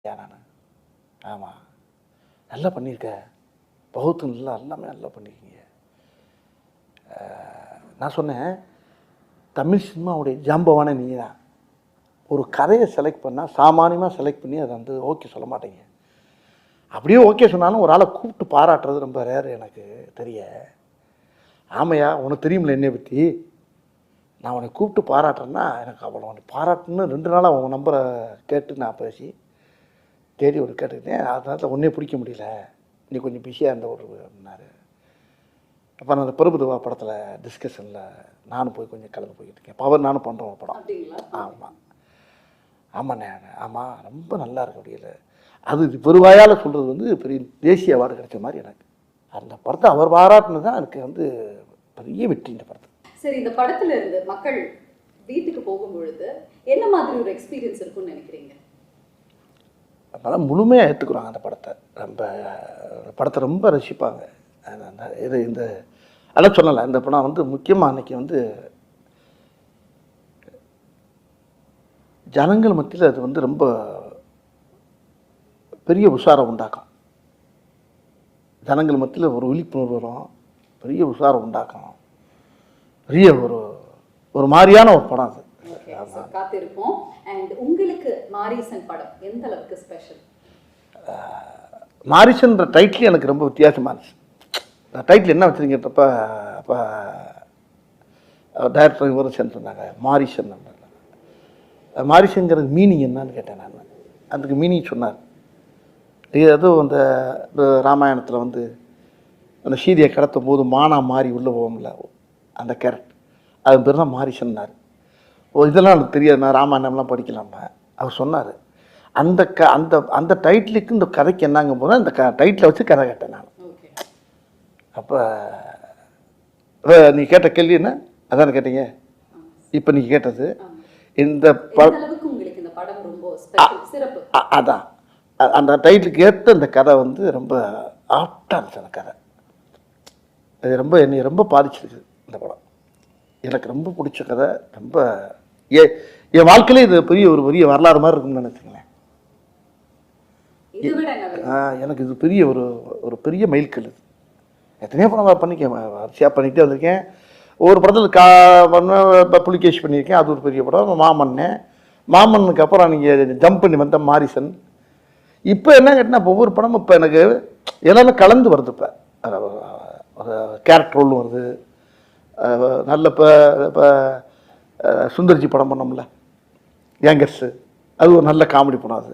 நான் ஆமாம் நல்லா பண்ணியிருக்க பகுத்து எல்லாமே நல்லா பண்ணியிருக்கீங்க. நான் சொன்னேன் தமிழ் சினிமாவுடைய ஜாம்பவானே நீங்கள் தான். ஒரு கதையை செலக்ட் பண்ணால் சாமானியமாக செலக்ட் பண்ணி அதை வந்து ஓகே சொல்ல மாட்டேங்க. அப்படியே ஓகே சொன்னாலும் ஒரு ஆளை கூப்பிட்டு பாராட்டுறது ரொம்ப ரேர் எனக்கு தெரிய. ஆமையா உனக்கு தெரியுமில்ல என்னை பற்றி, நான் உன்னை கூப்பிட்டு பாராட்டுறேன்னா எனக்கு அவ்வளோ உன்னை பாராட்டுன்னு 2 நாளாக உன் நம்பரை கேட்டு நான் பேசி தேடி ஒரு கேட்டுக்கிட்டேன். அதனால ஒன்றே பிடிக்க முடியல, நீ கொஞ்சம் பிஸியாக இருந்த ஒரு அப்படின்னாரு. அப்போ நான் அந்த பிரபுதேவா படத்தில் டிஸ்கஷனில் நானும் போய் கொஞ்சம் கலந்து போய்கிட்டு இருக்கேன். பவர் நானும் பண்ணுறோம் ஒரு படம். ஆமாம் ஆமாண்ணே ஆமாம் ரொம்ப நல்லா இருக்கு அப்படியில. அது பெருவாயால் சொல்கிறது வந்து பெரிய தேசிய அவார்டு கிடைச்ச மாதிரி எனக்கு. அந்த படத்தை அவர் பாராட்டினது தான் எனக்கு வந்து பெரிய வெற்றி இந்த படத்தை. சரி, இந்த படத்தில் இருந்து மக்கள் வீட்டுக்கு போகும்பொழுது என்ன மாதிரி ஒரு எக்ஸ்பீரியன்ஸ் இருக்கும்னு நினைக்கிறீங்க? அப்போதான் முழுமையாக ஏற்றுக்குறாங்க அந்த படத்தை. படத்தை ரொம்ப ரசிப்பாங்க. இது இந்த அதெல்லாம் சொல்லலை. இந்த படம் வந்து முக்கியமாக அன்றைக்கி வந்து ஜனங்கள் மத்தியில் அது வந்து ரொம்ப பெரிய உஷாரம் உண்டாக்கும். ஜனங்கள் மத்தியில் ஒரு விழிப்புணர்வு வரும், பெரிய உஷாரம் உண்டாக்கும். பெரிய ஒரு மாதிரியான ஒரு படம் அது. காத்திருப்போம். அண்ட் உங்களுக்கு மாரீசன் படம் எந்த அளவுக்கு ஸ்பெஷல்? மாரீசன்ற டைட்டில் எனக்கு ரொம்ப வித்தியாசமாக இருந்துச்சு. டைட்டில் என்ன வச்சுருங்கப்ப அப்போ டைரக்டர் இவரும் சேர்ந்து சொன்னாங்க மாரீசன். மாரீசன்கிறது மீனிங் என்னன்னு கேட்டேன் நான். அதுக்கு மீனிங் சொன்னார். அதுவும் அந்த ராமாயணத்தில் வந்து அந்த சீதையை கடத்தும் போது மானா மாறி உள்ளே போகும்ல அந்த கேரக்டர், அது பேர் தான் மாரீசன்னார். இதெல்லாம் எனக்கு தெரியாது, நான் ராமாயணம்லாம் படிக்கலாமா. அவர் சொன்னார் அந்த அந்த அந்த டைட்டிலுக்கு இந்த கதைக்கு என்னங்க போனால் இந்த டைட்டிலை வச்சு கதை கேட்டேன் நான். அப்போ நீ கேட்ட கேள்வி என்ன அதானே கேட்டீங்க? இப்போ நீங்கள் கேட்டது இந்த அதான் அந்த டைட்டிலுக்கு ஏற்ற இந்த கதை வந்து ரொம்ப ஆப்டாக இருந்துச்சு. அந்த கதை அது ரொம்ப என்னை ரொம்ப பாதிச்சிருக்கு இந்த படம். எனக்கு ரொம்ப பிடிச்ச கதை. ரொம்ப என் வாழ்க்கையிலே இது பெரிய வரலாறு மாதிரி இருக்கும்னு நினச்சிங்களேன். எனக்கு இது பெரிய ஒரு பெரிய மைல்கல். இது எத்தனையோ படம் பண்ணிக்கேன், வரிசையாக பண்ணிகிட்டே வந்திருக்கேன். ஒவ்வொரு படத்தில் புலிகேஷ் பண்ணியிருக்கேன், அது ஒரு பெரிய படம். மாமன்னுக்கு அப்புறம் நீங்கள் ஜம்ப் பண்ணி வந்த மாரீசன். இப்போ என்ன கேட்டால் இப்போ ஒவ்வொரு படமும் இப்போ எனக்கு எல்லாமே கலந்து வருது. இப்போ ஒரு கேரக்டர் ரோல் வருது. நல்ல இப்போ சுந்தர்ஜி படம் பண்ணோம்ல ஏங்கர்ஸு, அது ஒரு நல்ல காமெடி படம். அது